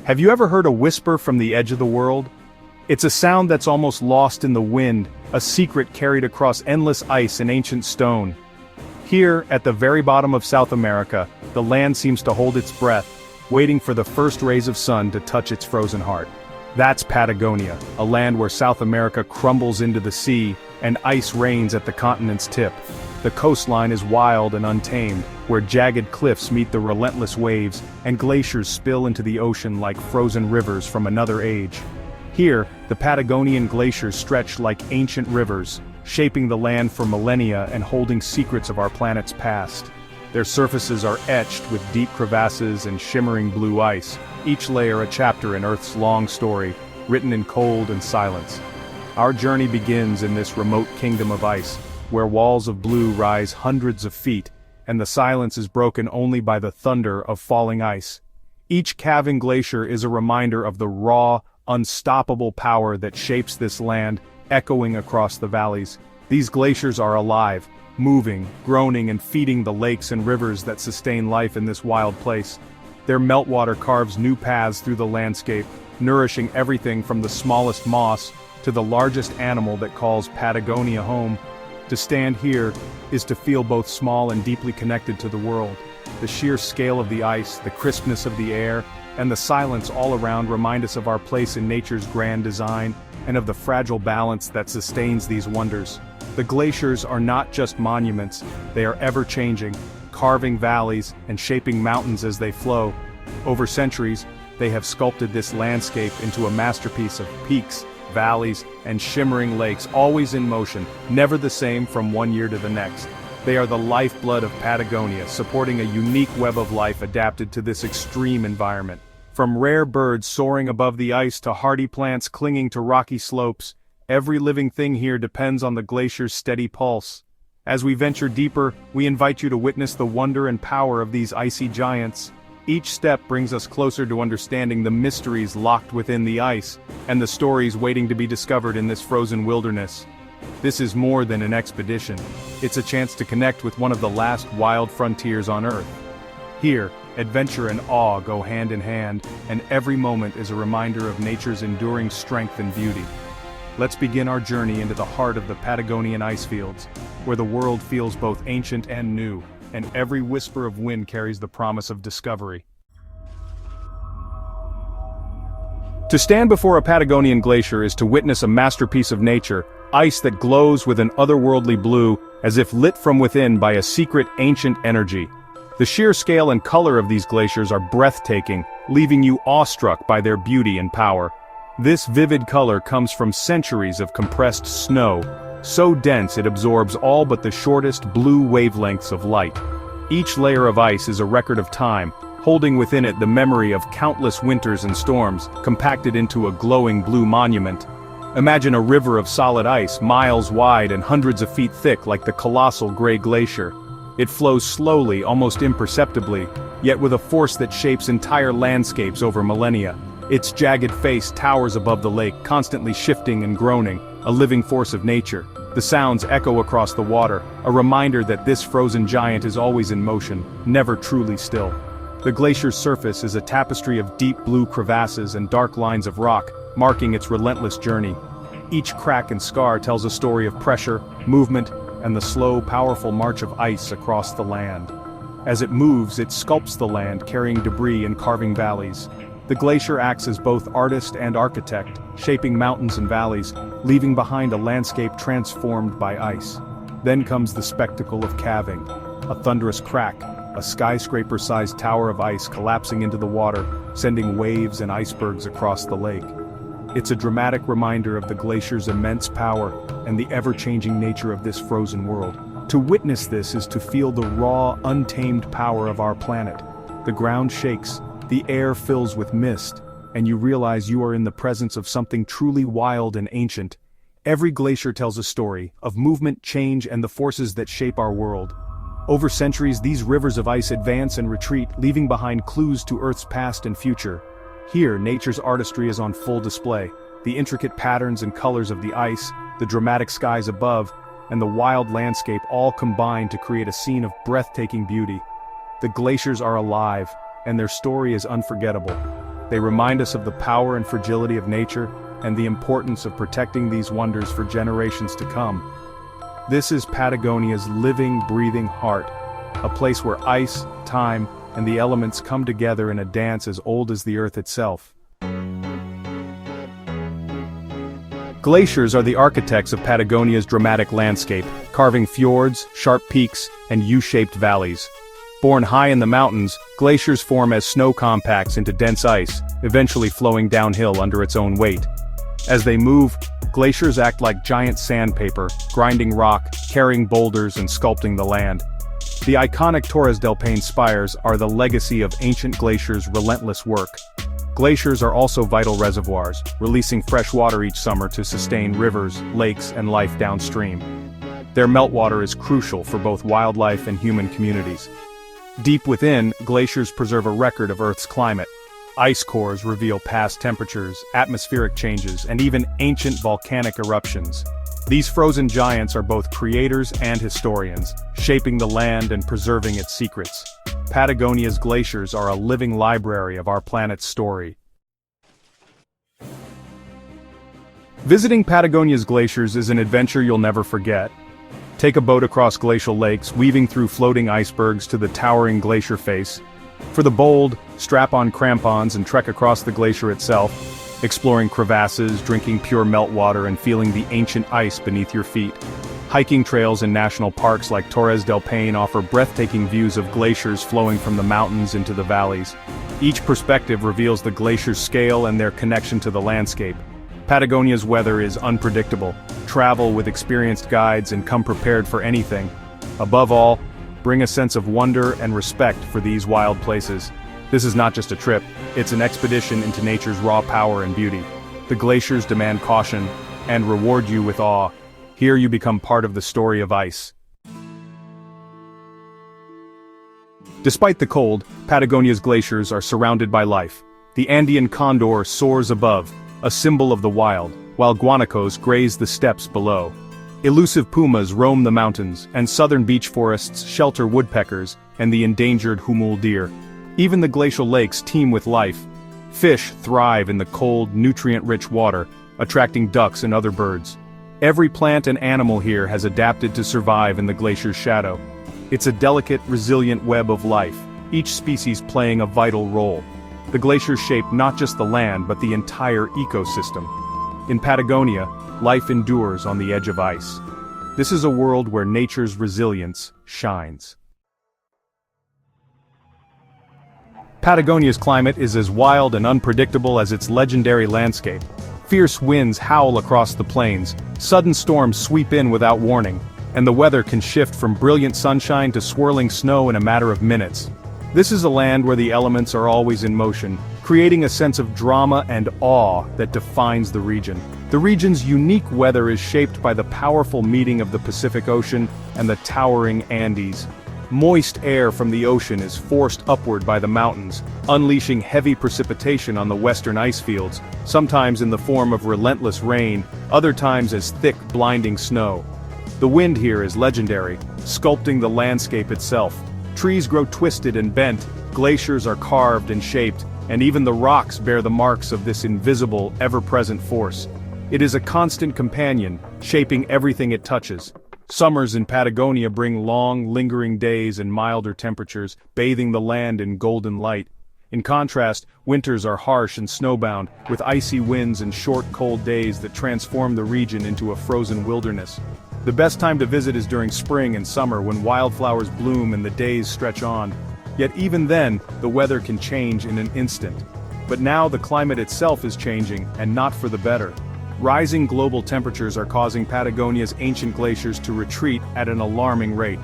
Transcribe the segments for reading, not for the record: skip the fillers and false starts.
Have you ever heard a whisper from the edge of the world? It's a sound that's almost lost in the wind, a secret carried across endless ice and ancient stone. Here, at the very bottom of South America, the land seems to hold its breath, waiting for the first rays of sun to touch its frozen heart. That's Patagonia, a land where South America crumbles into the sea, and ice reigns at the continent's tip. The coastline is wild and untamed, where jagged cliffs meet the relentless waves, and glaciers spill into the ocean like frozen rivers from another age. Here, the Patagonian glaciers stretch like ancient rivers, shaping the land for millennia and holding secrets of our planet's past. Their surfaces are etched with deep crevasses and shimmering blue ice, each layer a chapter in Earth's long story, written in cold and silence. Our journey begins in this remote kingdom of ice, where walls of blue rise hundreds of feet, and the silence is broken only by the thunder of falling ice. Each calving glacier is a reminder of the raw, unstoppable power that shapes this land, echoing across the valleys. These glaciers are alive, moving, groaning and feeding the lakes and rivers that sustain life in this wild place. Their meltwater carves new paths through the landscape, nourishing everything from the smallest moss to the largest animal that calls Patagonia home. To stand here is to feel both small and deeply connected to the world. The sheer scale of the ice, the crispness of the air, and the silence all around remind us of our place in nature's grand design, and of the fragile balance that sustains these wonders. The glaciers are not just monuments, they are ever-changing, carving valleys and shaping mountains as they flow. Over centuries, they have sculpted this landscape into a masterpiece of peaks, valleys, and shimmering lakes, always in motion, never the same from one year to the next. They are the lifeblood of Patagonia, supporting a unique web of life adapted to this extreme environment. From rare birds soaring above the ice to hardy plants clinging to rocky slopes, every living thing here depends on the glacier's steady pulse. As we venture deeper, we invite you to witness the wonder and power of these icy giants. Each step brings us closer to understanding the mysteries locked within the ice, and the stories waiting to be discovered in this frozen wilderness. This is more than an expedition. It's a chance to connect with one of the last wild frontiers on Earth. Here, adventure and awe go hand in hand, and every moment is a reminder of nature's enduring strength and beauty. Let's begin our journey into the heart of the Patagonian ice fields, where the world feels both ancient and new, and every whisper of wind carries the promise of discovery. To stand before a Patagonian glacier is to witness a masterpiece of nature, ice that glows with an otherworldly blue, as if lit from within by a secret ancient energy. The sheer scale and color of these glaciers are breathtaking, leaving you awestruck by their beauty and power. This vivid color comes from centuries of compressed snow, so dense it absorbs all but the shortest blue wavelengths of light. Each layer of ice is a record of time, holding within it the memory of countless winters and storms, compacted into a glowing blue monument. Imagine a river of solid ice, miles wide and hundreds of feet thick like the colossal Gray Glacier. It flows slowly, almost imperceptibly, yet with a force that shapes entire landscapes over millennia. Its jagged face towers above the lake, constantly shifting and groaning, a living force of nature. The sounds echo across the water, a reminder that this frozen giant is always in motion, never truly still. The glacier's surface is a tapestry of deep blue crevasses and dark lines of rock, marking its relentless journey. Each crack and scar tells a story of pressure, movement, and the slow, powerful march of ice across the land. As it moves, it sculpts the land, carrying debris and carving valleys. The glacier acts as both artist and architect, shaping mountains and valleys, leaving behind a landscape transformed by ice. Then comes the spectacle of calving, a thunderous crack, a skyscraper-sized tower of ice collapsing into the water, sending waves and icebergs across the lake. It's a dramatic reminder of the glacier's immense power and the ever-changing nature of this frozen world. To witness this is to feel the raw, untamed power of our planet. The ground shakes, the air fills with mist, and you realize you are in the presence of something truly wild and ancient. Every glacier tells a story of movement, change, and the forces that shape our world. Over centuries, these rivers of ice advance and retreat, leaving behind clues to Earth's past and future. Here, nature's artistry is on full display. The intricate patterns and colors of the ice, the dramatic skies above, and the wild landscape all combine to create a scene of breathtaking beauty. The glaciers are alive, and their story is unforgettable. They remind us of the power and fragility of nature, and the importance of protecting these wonders for generations to come. This is Patagonia's living, breathing heart, a place where ice, time, and the elements come together in a dance as old as the Earth itself. Glaciers are the architects of Patagonia's dramatic landscape, carving fjords, sharp peaks, and U-shaped valleys. Born high in the mountains, glaciers form as snow compacts into dense ice, eventually flowing downhill under its own weight. As they move, glaciers act like giant sandpaper, grinding rock, carrying boulders, and sculpting the land. The iconic Torres del Paine spires are the legacy of ancient glaciers' relentless work. Glaciers are also vital reservoirs, releasing fresh water each summer to sustain rivers, lakes, and life downstream. Their meltwater is crucial for both wildlife and human communities. Deep within, glaciers preserve a record of Earth's climate. Ice cores reveal past temperatures, atmospheric changes, and even ancient volcanic eruptions. These frozen giants are both creators and historians, shaping the land and preserving its secrets. Patagonia's glaciers are a living library of our planet's story. Visiting Patagonia's glaciers is an adventure you'll never forget. Take a boat across glacial lakes, weaving through floating icebergs to the towering glacier face. For the bold, strap on crampons and trek across the glacier itself, exploring crevasses, drinking pure meltwater, and feeling the ancient ice beneath your feet. Hiking trails in national parks like Torres del Paine offer breathtaking views of glaciers flowing from the mountains into the valleys. Each perspective reveals the glacier's scale and their connection to the landscape. Patagonia's weather is unpredictable. Travel with experienced guides and come prepared for anything. Above all, bring a sense of wonder and respect for these wild places. This is not just a trip, it's an expedition into nature's raw power and beauty. The glaciers demand caution and reward you with awe. Here you become part of the story of ice. Despite the cold, Patagonia's glaciers are surrounded by life. The Andean condor soars above, a symbol of the wild, while guanacos graze the steppes below. Elusive pumas roam the mountains, and southern beech forests shelter woodpeckers and the endangered humul deer. Even the glacial lakes teem with life. Fish thrive in the cold, nutrient-rich water, attracting ducks and other birds. Every plant and animal here has adapted to survive in the glacier's shadow. It's a delicate, resilient web of life, each species playing a vital role. The glaciers shape not just the land but the entire ecosystem. In Patagonia, life endures on the edge of ice. This is a world where nature's resilience shines. Patagonia's climate is as wild and unpredictable as its legendary landscape. Fierce winds howl across the plains, sudden storms sweep in without warning, and the weather can shift from brilliant sunshine to swirling snow in a matter of minutes. This is a land where the elements are always in motion, creating a sense of drama and awe that defines the region. The region's unique weather is shaped by the powerful meeting of the Pacific Ocean and the towering Andes. Moist air from the ocean is forced upward by the mountains, unleashing heavy precipitation on the western ice fields, sometimes in the form of relentless rain, other times as thick, blinding snow. The wind here is legendary, sculpting the landscape itself. Trees grow twisted and bent, glaciers are carved and shaped, and even the rocks bear the marks of this invisible, ever-present force. It is a constant companion, shaping everything it touches. Summers in Patagonia bring long, lingering days and milder temperatures, bathing the land in golden light. In contrast, winters are harsh and snowbound, with icy winds and short, cold days that transform the region into a frozen wilderness. The best time to visit is during spring and summer when wildflowers bloom and the days stretch on. Yet even then, the weather can change in an instant. But now the climate itself is changing, and not for the better. Rising global temperatures are causing Patagonia's ancient glaciers to retreat at an alarming rate.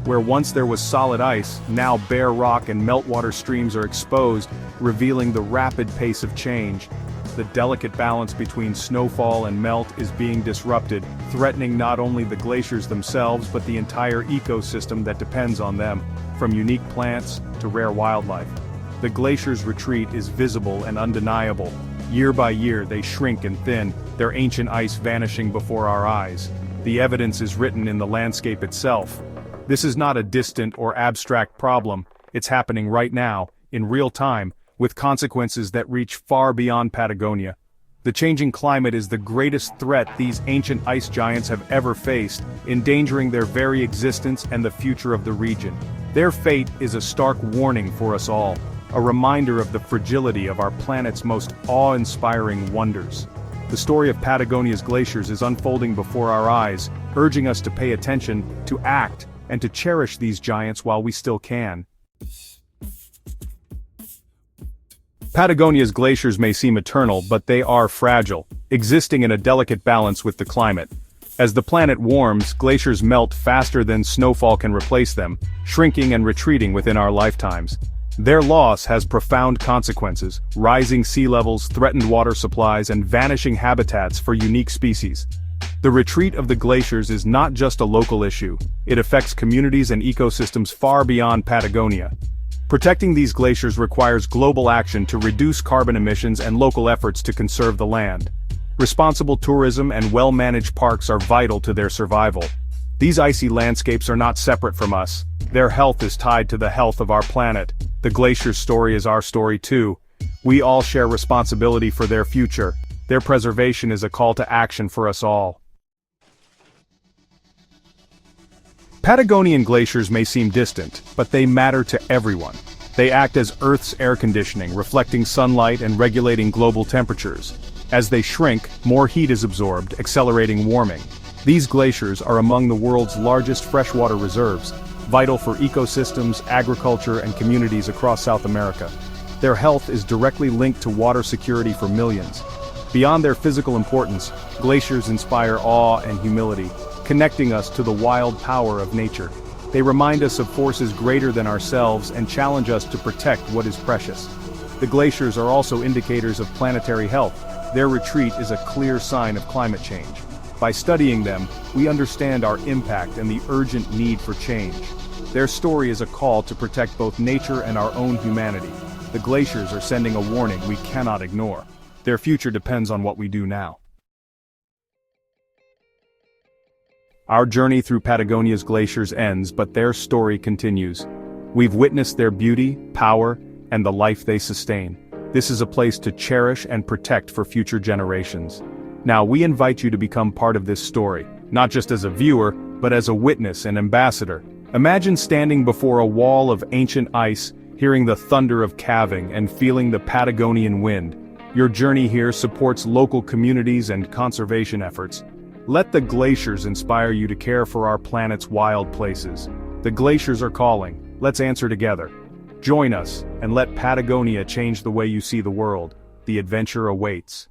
Where once there was solid ice, now bare rock and meltwater streams are exposed, revealing the rapid pace of change. The delicate balance between snowfall and melt is being disrupted, threatening not only the glaciers themselves but the entire ecosystem that depends on them, from unique plants to rare wildlife. The glaciers' retreat is visible and undeniable. Year by year they shrink and thin, their ancient ice vanishing before our eyes. The evidence is written in the landscape itself. This is not a distant or abstract problem, it's happening right now, in real time, with consequences that reach far beyond Patagonia. The changing climate is the greatest threat these ancient ice giants have ever faced, endangering their very existence and the future of the region. Their fate is a stark warning for us all, a reminder of the fragility of our planet's most awe-inspiring wonders. The story of Patagonia's glaciers is unfolding before our eyes, urging us to pay attention, to act, and to cherish these giants while we still can. Patagonia's glaciers may seem eternal, but they are fragile, existing in a delicate balance with the climate. As the planet warms, glaciers melt faster than snowfall can replace them, shrinking and retreating within our lifetimes. Their loss has profound consequences: rising sea levels, threatened water supplies, and vanishing habitats for unique species. The retreat of the glaciers is not just a local issue, it affects communities and ecosystems far beyond Patagonia. Protecting these glaciers requires global action to reduce carbon emissions and local efforts to conserve the land. Responsible tourism and well-managed parks are vital to their survival. These icy landscapes are not separate from us. Their health is tied to the health of our planet. The glaciers' story is our story too. We all share responsibility for their future. Their preservation is a call to action for us all. Patagonian glaciers may seem distant, but they matter to everyone. They act as Earth's air conditioning, reflecting sunlight and regulating global temperatures. As they shrink, more heat is absorbed, accelerating warming. These glaciers are among the world's largest freshwater reserves, vital for ecosystems, agriculture, and communities across South America. Their health is directly linked to water security for millions. Beyond their physical importance, glaciers inspire awe and humility, connecting us to the wild power of nature. They remind us of forces greater than ourselves and challenge us to protect what is precious. The glaciers are also indicators of planetary health. Their retreat is a clear sign of climate change. By studying them, we understand our impact and the urgent need for change. Their story is a call to protect both nature and our own humanity. The glaciers are sending a warning we cannot ignore. Their future depends on what we do now. Our journey through Patagonia's glaciers ends, but their story continues. We've witnessed their beauty, power, and the life they sustain. This is a place to cherish and protect for future generations. Now we invite you to become part of this story, not just as a viewer, but as a witness and ambassador. Imagine standing before a wall of ancient ice, hearing the thunder of calving and feeling the Patagonian wind. Your journey here supports local communities and conservation efforts. Let the glaciers inspire you to care for our planet's wild places. The glaciers are calling. Let's answer together. Join us, and let Patagonia change the way you see the world. The adventure awaits.